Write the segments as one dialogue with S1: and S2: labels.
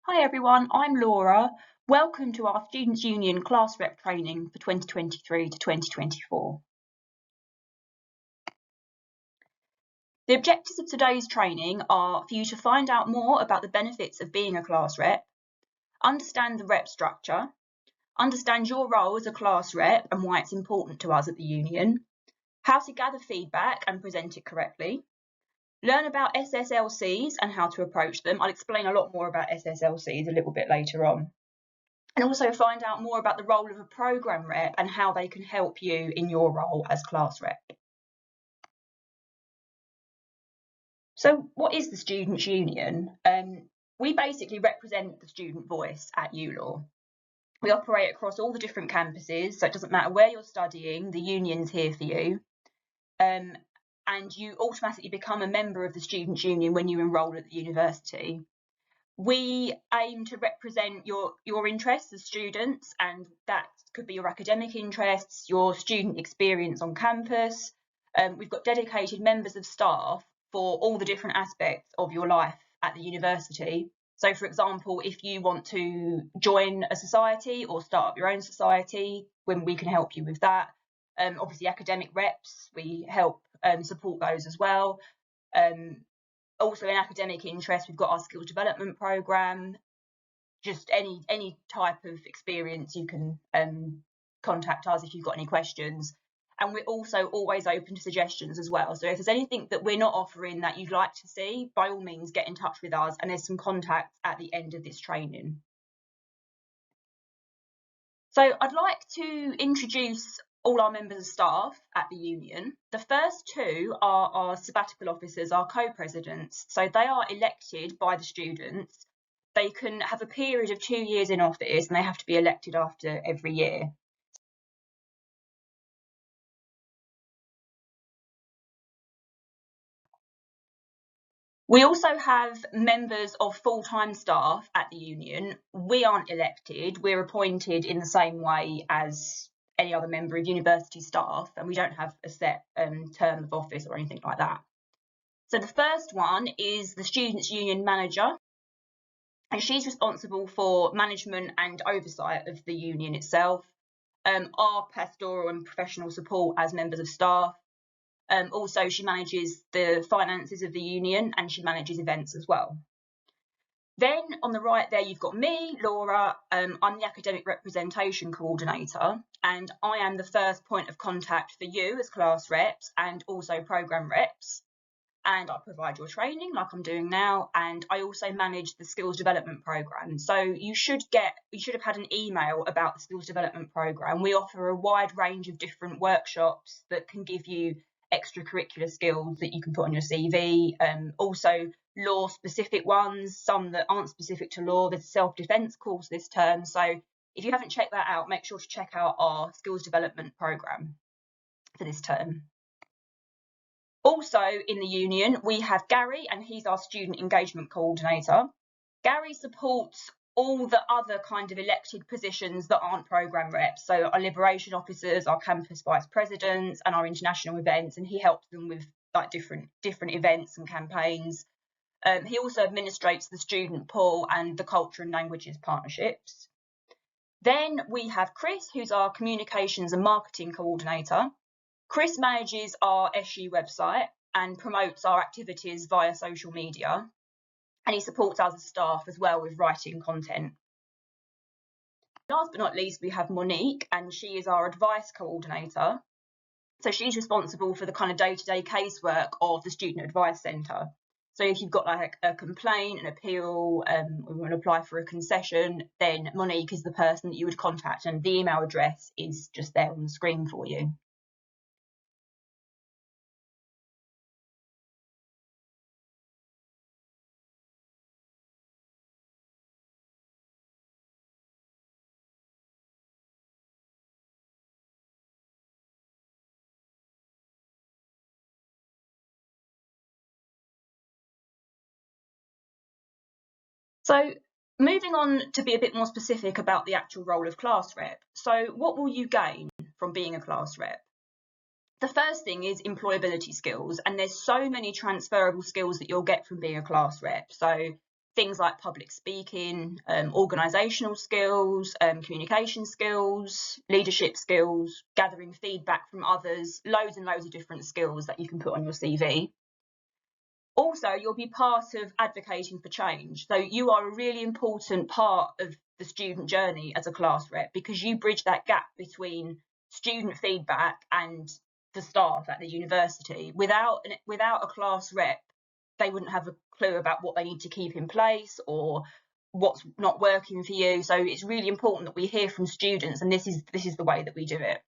S1: Hi everyone, I'm Laura. Welcome to our Students' Union class rep training for 2023 to 2024. The objectives of today's training are for you to find out more about the benefits of being a class rep, understand the rep structure, understand your role as a class rep and why it's important to us at the union, how to gather feedback and present it correctly, learn about SSLCs and how to approach them. I'll explain a lot more about SSLCs a little bit later on. And also find out more about the role of a programme rep and how they can help you in your role as class rep. So what is the Students' Union? We basically represent the student voice at ULaw. We operate across all the different campuses, so it doesn't matter where you're studying, the union's here for you. And you automatically become a member of the Students' Union when you enrol at the university. We aim to represent your interests as students, and that could be your academic interests, your student experience on campus. We've got dedicated members of staff for all the different aspects of your life at the university. So, for example, if you want to join a society or start up your own society, when we can help you with that. Obviously, academic reps, we help support those as well. Also in academic interest, we've got our skills development programme. Just any type of experience, you can contact us if you've got any questions. And we're also always open to suggestions as well. So if there's anything that we're not offering that you'd like to see, by all means get in touch with us, and there's some contacts at the end of this training. So I'd like to introduce all our members of staff at the union. The first two are our sabbatical officers, our co-presidents. So they are elected by the students. They can have a period of 2 years in office and they have to be elected after every year. We also have members of full-time staff at the union. We aren't elected, we're appointed in the same way as any other member of university staff, and we don't have a set term of office or anything like that. So the first one is the Students' Union Manager, and she's responsible for management and oversight of the union itself, our pastoral and professional support as members of staff. Also, she manages the finances of the union and she manages events as well. Then on the right there, you've got me, Laura. I'm the academic representation coordinator, and I am the first point of contact for you as class reps and also programme reps. And I provide your training like I'm doing now, and I also manage the skills development programme. So you should have had an email about the skills development programme. We offer a wide range of different workshops that can give you extracurricular skills that you can put on your CV. Also law specific ones, some that aren't specific to law. There's a self-defence course this term. So if you haven't checked that out, make sure to check out our skills development programme for this term. Also in the union, we have Gary, and he's our student engagement coordinator. Gary supports all the other kind of elected positions that aren't programme reps. So our liberation officers, our campus vice presidents, and our international events, and he helps them with like different events and campaigns. He also administrates the student pool and the culture and languages partnerships. Then we have Chris, who's our communications and marketing coordinator. Chris manages our SU website and promotes our activities via social media, and he supports us as staff as well with writing content. Last but not least, we have Monique, and she is our advice coordinator. So she's responsible for the kind of day-to-day casework of the Student Advice Centre. So if you've got like a complaint, an appeal, we want to apply for a concession, then Monique is the person that you would contact, and the email address is just there on the screen for you. So moving on to be a bit more specific about the actual role of class rep. So what will you gain from being a class rep? The first thing is employability skills, and there's so many transferable skills that you'll get from being a class rep. So things like public speaking, organisational skills, communication skills, leadership skills, gathering feedback from others, loads and loads of different skills that you can put on your CV. Also, you'll be part of advocating for change. So you are a really important part of the student journey as a class rep, because you bridge that gap between student feedback and the staff at the university. Without a class rep, they wouldn't have a clue about what they need to keep in place or what's not working for you. So it's really important that we hear from students, and this is the way that we do it.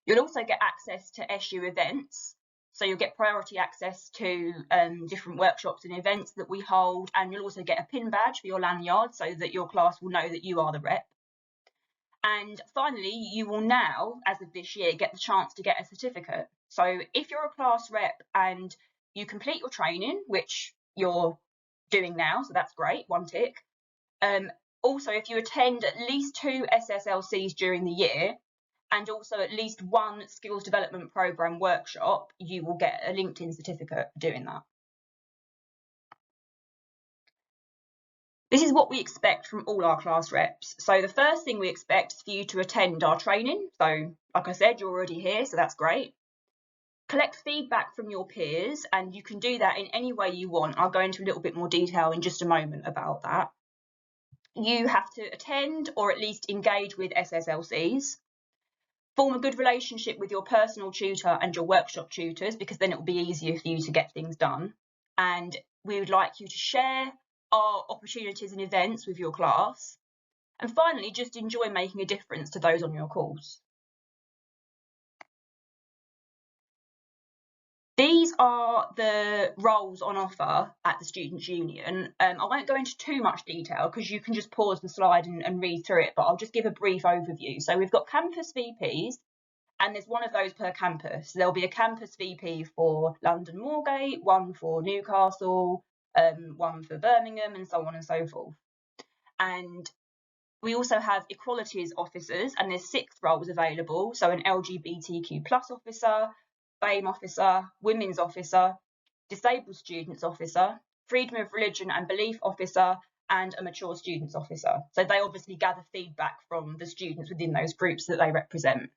S1: You'll also get access to SU events. So you'll get priority access to different workshops and events that we hold, and you'll also get a pin badge for your lanyard so that your class will know that you are the rep. And finally, you will now, as of this year, get the chance to get a certificate. So if you're a class rep and you complete your training, which you're doing now, so that's great, one tick. Also, if you attend at least 2 SSLCs during the year, and also at least 1 skills development program workshop, you will get a LinkedIn certificate for doing that. This is what we expect from all our class reps. So the first thing we expect is for you to attend our training. So like I said, you're already here, so that's great. Collect feedback from your peers, and you can do that in any way you want. I'll go into a little bit more detail in just a moment about that. You have to attend or at least engage with SSLCs. Form a good relationship with your personal tutor and your workshop tutors, because then it will be easier for you to get things done. And we would like you to share our opportunities and events with your class. And finally, just enjoy making a difference to those on your course. These are the roles on offer at the Students' Union. I won't go into too much detail because you can just pause the slide and read through it, but I'll just give a brief overview. So we've got campus VPs, and there's one of those per campus. There'll be a campus VP for London Moorgate, one for Newcastle, one for Birmingham, and so on and so forth. And we also have equalities officers, and there's 6 roles available. So an LGBTQ+ officer, BAME officer, women's officer, disabled students officer, freedom of religion and belief officer, and a mature students officer. So they obviously gather feedback from the students within those groups that they represent.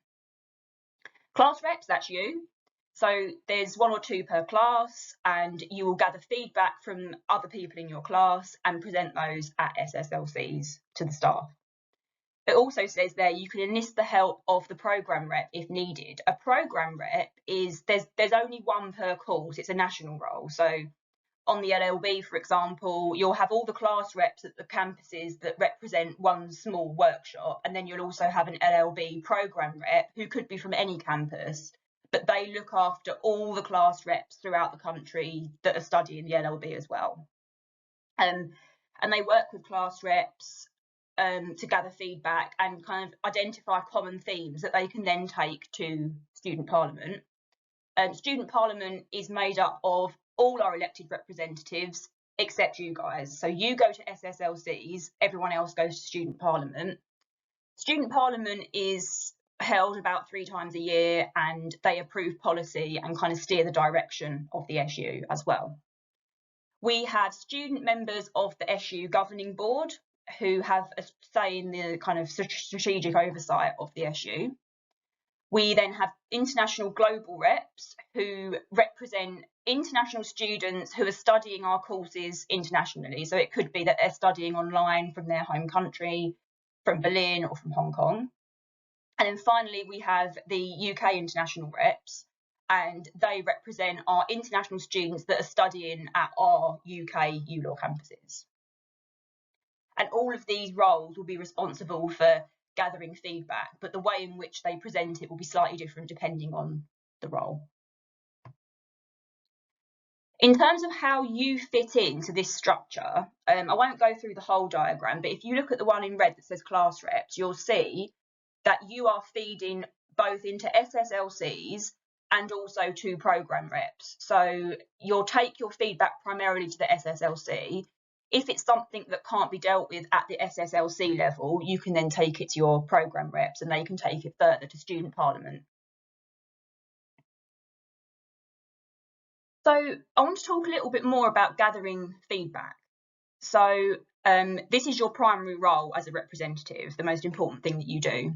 S1: Class reps, that's you. So there's 1 or 2 per class, and you will gather feedback from other people in your class and present those at SSLCs to the staff. It also says there you can enlist the help of the programme rep if needed. A programme rep is, there's only 1 per course, it's a national role. So on the LLB, for example, you'll have all the class reps at the campuses that represent 1 small workshop, and then you'll also have an LLB programme rep who could be from any campus, but they look after all the class reps throughout the country that are studying the LLB as well. And they work with class reps to gather feedback and kind of identify common themes that they can then take to Student Parliament. Student Parliament is made up of all our elected representatives except you guys. So you go to SSLCs, everyone else goes to Student Parliament. Student Parliament is held about 3 times a year, and they approve policy and kind of steer the direction of the SU as well. We have student members of the SU governing board who have a say in the kind of strategic oversight of the SU. We then have international global reps who represent international students who are studying our courses internationally. So it could be that they're studying online from their home country, from Berlin or from Hong Kong. And then finally, we have the UK international reps, and they represent our international students that are studying at our UK ULaw campuses. And all of these roles will be responsible for gathering feedback, but the way in which they present it will be slightly different depending on the role. In terms of how you fit into this structure, I won't go through the whole diagram, but if you look at the one in red that says class reps, you'll see that you are feeding both into SSLCs and also to programme reps. So you'll take your feedback primarily to the SSLC. If it's something that can't be dealt with at the SSLC level, you can then take it to your programme reps and they can take it further to Student Parliament. So I want to talk a little bit more about gathering feedback. So this is your primary role as a representative, the most important thing that you do.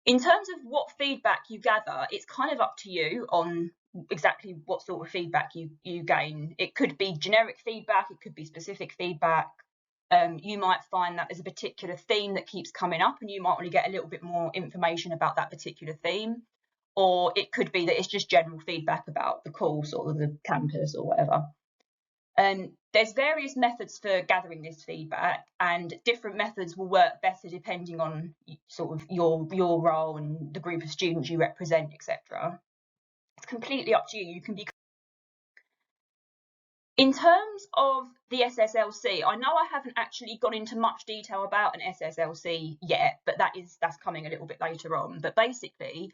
S1: In terms of what feedback you gather, it's kind of up to you on exactly what sort of feedback you gain. It could be generic feedback, it could be specific feedback. You might find that there's a particular theme that keeps coming up and you might want to get a little bit more information about that particular theme. Or it could be that it's just general feedback about the course or the campus or whatever. There's various methods for gathering this feedback, and different methods will work better depending on sort of your role and the group of students you represent, etc. It's completely up to you. You can be. In terms of the SSLC, I know I haven't actually gone into much detail about an SSLC yet, but that's coming a little bit later on. But basically,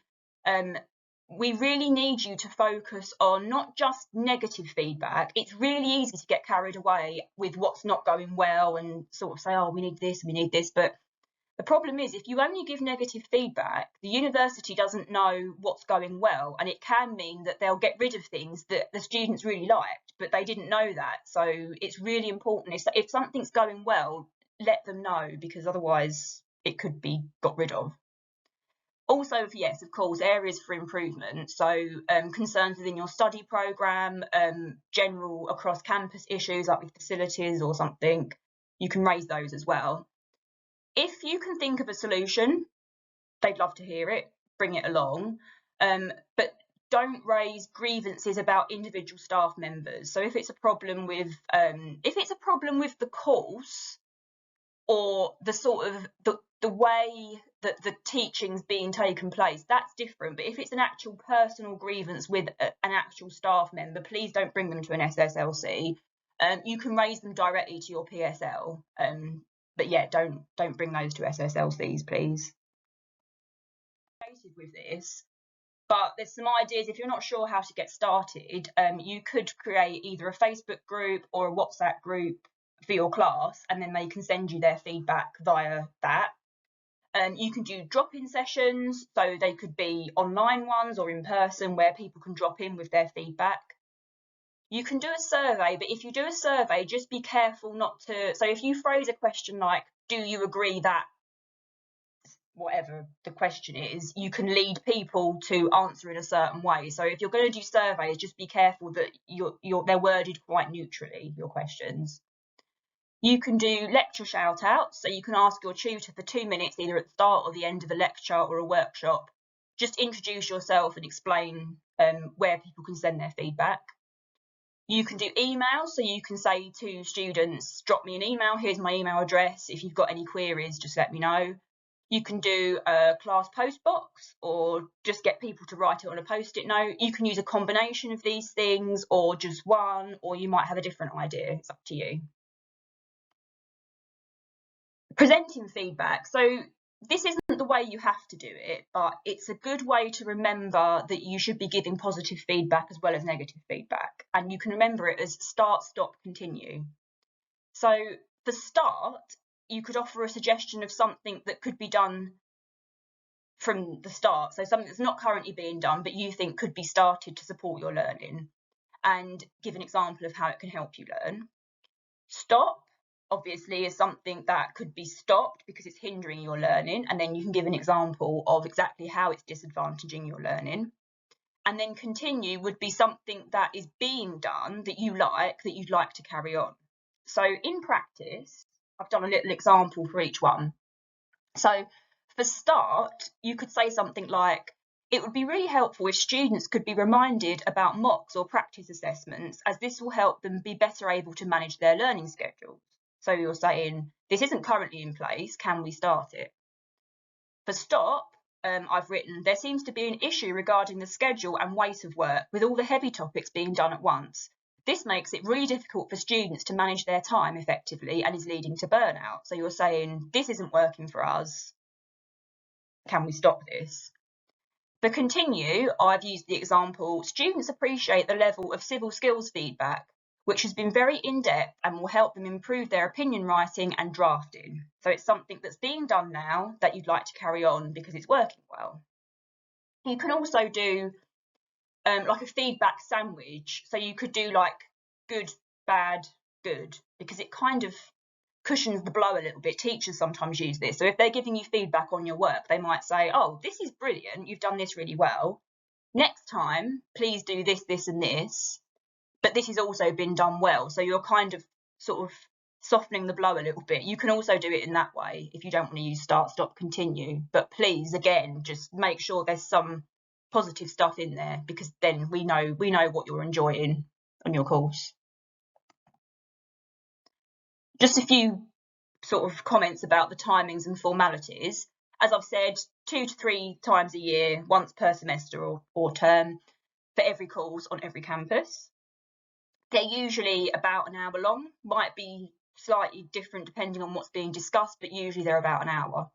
S1: we really need you to focus on not just negative feedback. It's really easy to get carried away with what's not going well and sort of say, oh, we need this, we need this. But the problem is, if you only give negative feedback, the university doesn't know what's going well, and it can mean that they'll get rid of things that the students really liked, but they didn't know that. So it's really important. If something's going well, let them know, because otherwise it could be got rid of. Also, yes, of course, areas for improvement. So concerns within your study programme, general across campus issues like with facilities or something, you can raise those as well. If you can think of a solution, they'd love to hear it, bring it along, but don't raise grievances about individual staff members. So if it's a problem with the course or the sort of the way that the teaching's being taken place, that's different. But if it's an actual personal grievance with an actual staff member, please don't bring them to an SSLC. You can raise them directly to your PSL. But yeah, don't bring those to SSLCs, please. With this, but there's some ideas. If you're not sure how to get started, you could create either a Facebook group or a WhatsApp group for your class, and then they can send you their feedback via that. You can do drop-in sessions, so they could be online ones or in person where people can drop in with their feedback. You can do a survey, but if you do a survey, just be careful not to. So if you phrase a question like, do you agree that whatever the question is, you can lead people to answer in a certain way. So if you're going to do surveys, just be careful that they're worded quite neutrally, your questions. You can do lecture shout outs, so you can ask your tutor for 2 minutes, either at the start or the end of a lecture or a workshop. Just introduce yourself and explain where people can send their feedback. You can do emails, so you can say to students, drop me an email, here's my email address. If you've got any queries, just let me know. You can do a class post box or just get people to write it on a post-it note. You can use a combination of these things or just one, or you might have a different idea. It's up to you. Presenting feedback. So this isn't the way you have to do it, but it's a good way to remember that you should be giving positive feedback as well as negative feedback. And you can remember it as start, stop, continue. So for start, you could offer a suggestion of something that could be done from the start. So something that's not currently being done, but you think could be started to support your learning, and give an example of how it can help you learn. Stop, obviously, is something that could be stopped because it's hindering your learning, and then you can give an example of exactly how it's disadvantaging your learning. And then continue would be something that is being done that you'd like to carry on. So in practice, I've done a little example for each one. So for start, you could say something like, it would be really helpful if students could be reminded about mocks or practice assessments, as this will help them be better able to manage their learning schedules. So you're saying, this isn't currently in place, can we start it? For stop, I've written, there seems to be an issue regarding the schedule and weight of work, with all the heavy topics being done at once. This makes it really difficult for students to manage their time effectively and is leading to burnout. So you're saying, this isn't working for us. Can we stop this? For continue, I've used the example, students appreciate the level of civil skills feedback, which has been very in-depth and will help them improve their opinion writing and drafting. So it's something that's being done now that you'd like to carry on because it's working well. You can also do like a feedback sandwich. So you could do like good, bad, good, because it kind of cushions the blow a little bit. Teachers sometimes use this. So if they're giving you feedback on your work, they might say, oh, this is brilliant, you've done this really well. Next time, please do this, this and this. But this has also been done well. So you're kind of sort of softening the blow a little bit. You can also do it in that way if you don't want to use start, stop, continue. But please, again, just make sure there's some positive stuff in there, because then we know what you're enjoying on your course. Just a few sort of comments about the timings and formalities. As I've said, 2 to 3 times a year, once per semester or term, for every course on every campus. They're usually about an hour long, might be slightly different depending on what's being discussed, but usually they're about an hour.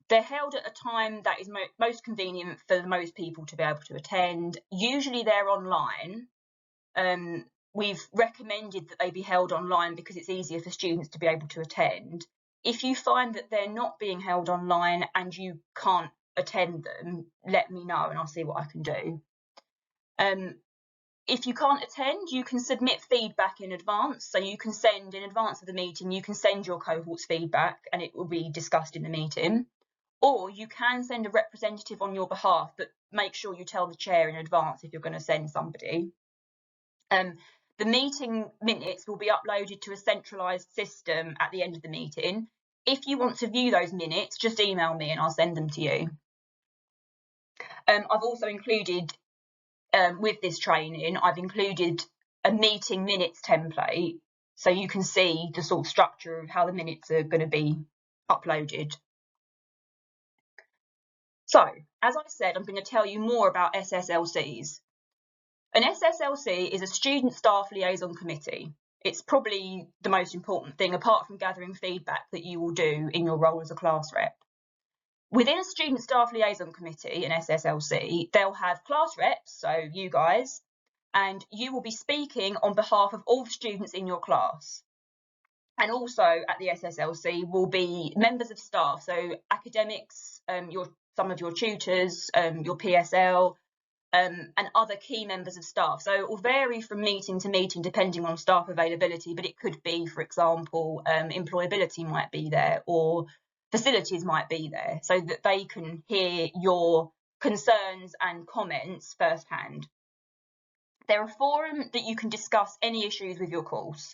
S1: They're held at a time that is most convenient for most people to be able to attend. Usually they're online. We've recommended that they be held online because it's easier for students to be able to attend. If you find that they're not being held online and you can't attend them, let me know and I'll see what I can do. If you can't attend, you can submit feedback in advance. So you can send, in advance of the meeting, you can send your cohort's feedback and it will be discussed in the meeting. Or you can send a representative on your behalf, but make sure you tell the chair in advance if you're going to send somebody. The meeting minutes will be uploaded to a centralised system at the end of the meeting. If you want to view those minutes, just email me and I'll send them to you. I've also included, with this training, I've included a meeting minutes template so you can see the sort of structure of how the minutes are going to be uploaded. So, as I said, I'm going to tell you more about SSLCs. An SSLC is a Student Staff Liaison Committee. It's probably the most important thing, apart from gathering feedback, that you will do in your role as a class rep. Within a Student Staff Liaison Committee, an SSLC, they'll have class reps, so you guys, and you will be speaking on behalf of all the students in your class. And also at the SSLC will be members of staff, so academics, some of your tutors, your PSL, and other key members of staff. So it will vary from meeting to meeting depending on staff availability, but it could be, for example, employability might be there or facilities might be there, so that they can hear your concerns and comments firsthand. They're a forum that you can discuss any issues with your course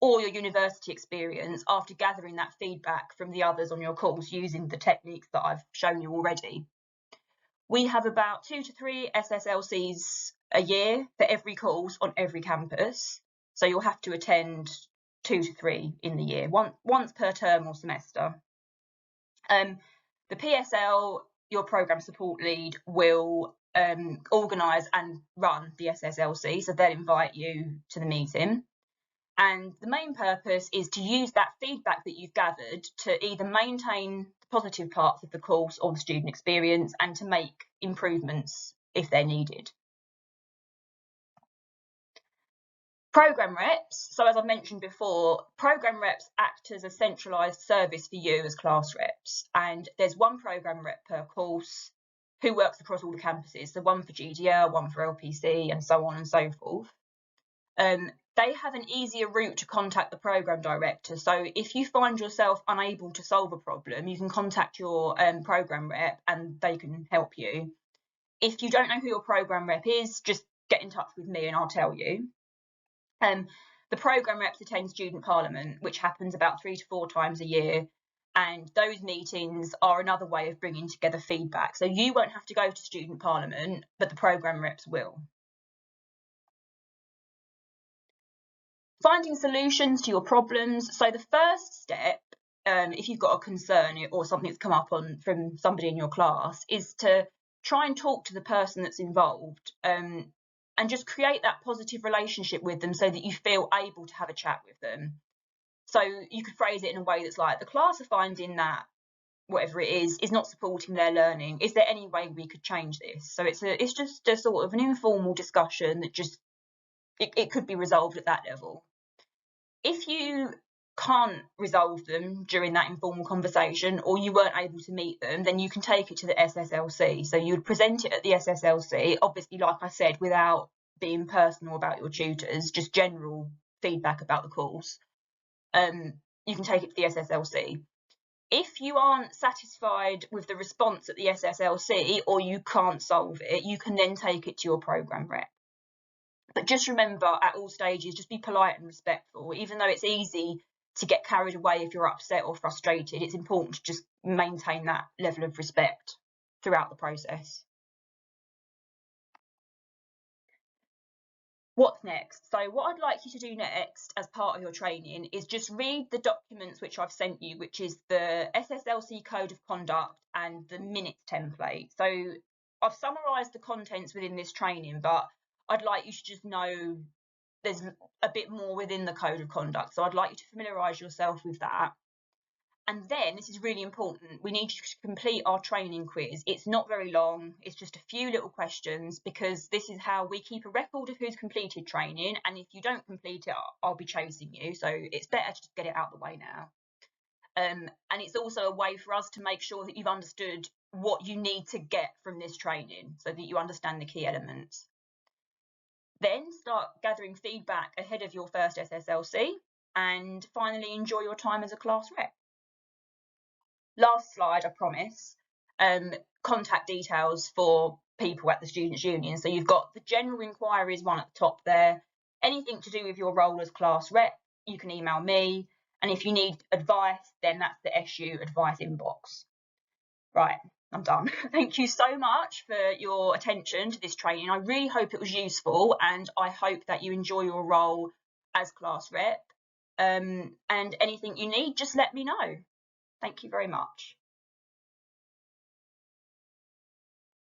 S1: or your university experience after gathering that feedback from the others on your course using the techniques that I've shown you already. We have about 2 to 3 SSLCs a year for every course on every campus. So you'll have to attend 2 to 3 in the year, once per term or semester. The PSL, your programme support lead, will organise and run the SSLC, so they'll invite you to the meeting. And the main purpose is to use that feedback that you've gathered to either maintain the positive parts of the course or the student experience and to make improvements if they're needed. Programme reps, so as I mentioned before, programme reps act as a centralised service for you as class reps, and there's one programme rep per course who works across all the campuses, so one for GDL, one for LPC, and so on and so forth. They have an easier route to contact the programme director, so if you find yourself unable to solve a problem, you can contact your programme rep and they can help you. If you don't know who your programme rep is, just get in touch with me and I'll tell you. The programme reps attend student parliament, which happens about 3 to 4 times a year, and those meetings are another way of bringing together feedback. So you won't have to go to student parliament, but the programme reps will. Finding solutions to your problems. So the first step, if you've got a concern or something that's come up from somebody in your class, is to try and talk to the person that's involved. And just create that positive relationship with them so that you feel able to have a chat with them. So you could phrase it in a way that's like, the class are finding that whatever it is not supporting their learning. Is there any way we could change this? So it's just a sort of an informal discussion that just, it could be resolved at that level. If you can't resolve them during that informal conversation or you weren't able to meet them, then you can take it to the SSLC. So you would present it at the SSLC, obviously, like I said, without being personal about your tutors, just general feedback about the course. you can take it to the SSLC. If you aren't satisfied with the response at the SSLC or you can't solve it, you can then take it to your programme rep. But just remember, at all stages, just be polite and respectful. Even though it's easy to get carried away if you're upset or frustrated, it's important to just maintain that level of respect throughout the process. What's next? So what I'd like you to do next as part of your training is just read the documents which I've sent you, which is the SSLC Code of Conduct and the minutes template. So I've summarised the contents within this training, but I'd like you to just know there's a bit more within the Code of Conduct. So I'd like you to familiarise yourself with that. And then, this is really important, we need you to complete our training quiz. It's not very long, it's just a few little questions, because this is how we keep a record of who's completed training, and if you don't complete it, I'll be chasing you, so it's better to just get it out of the way now. And it's also a way for us to make sure that you've understood what you need to get from this training, so that you understand the key elements. Then start gathering feedback ahead of your first SSLC, and finally enjoy your time as a class rep. Last slide, I promise, contact details for people at the Students' Union. So you've got the general inquiries one at the top there. Anything to do with your role as class rep, you can email me. And if you need advice, then that's the SU advice inbox. Right, I'm done. Thank you so much for your attention to this training. I really hope it was useful, and I hope that you enjoy your role as class rep. And anything you need, just let me know. Thank you very much.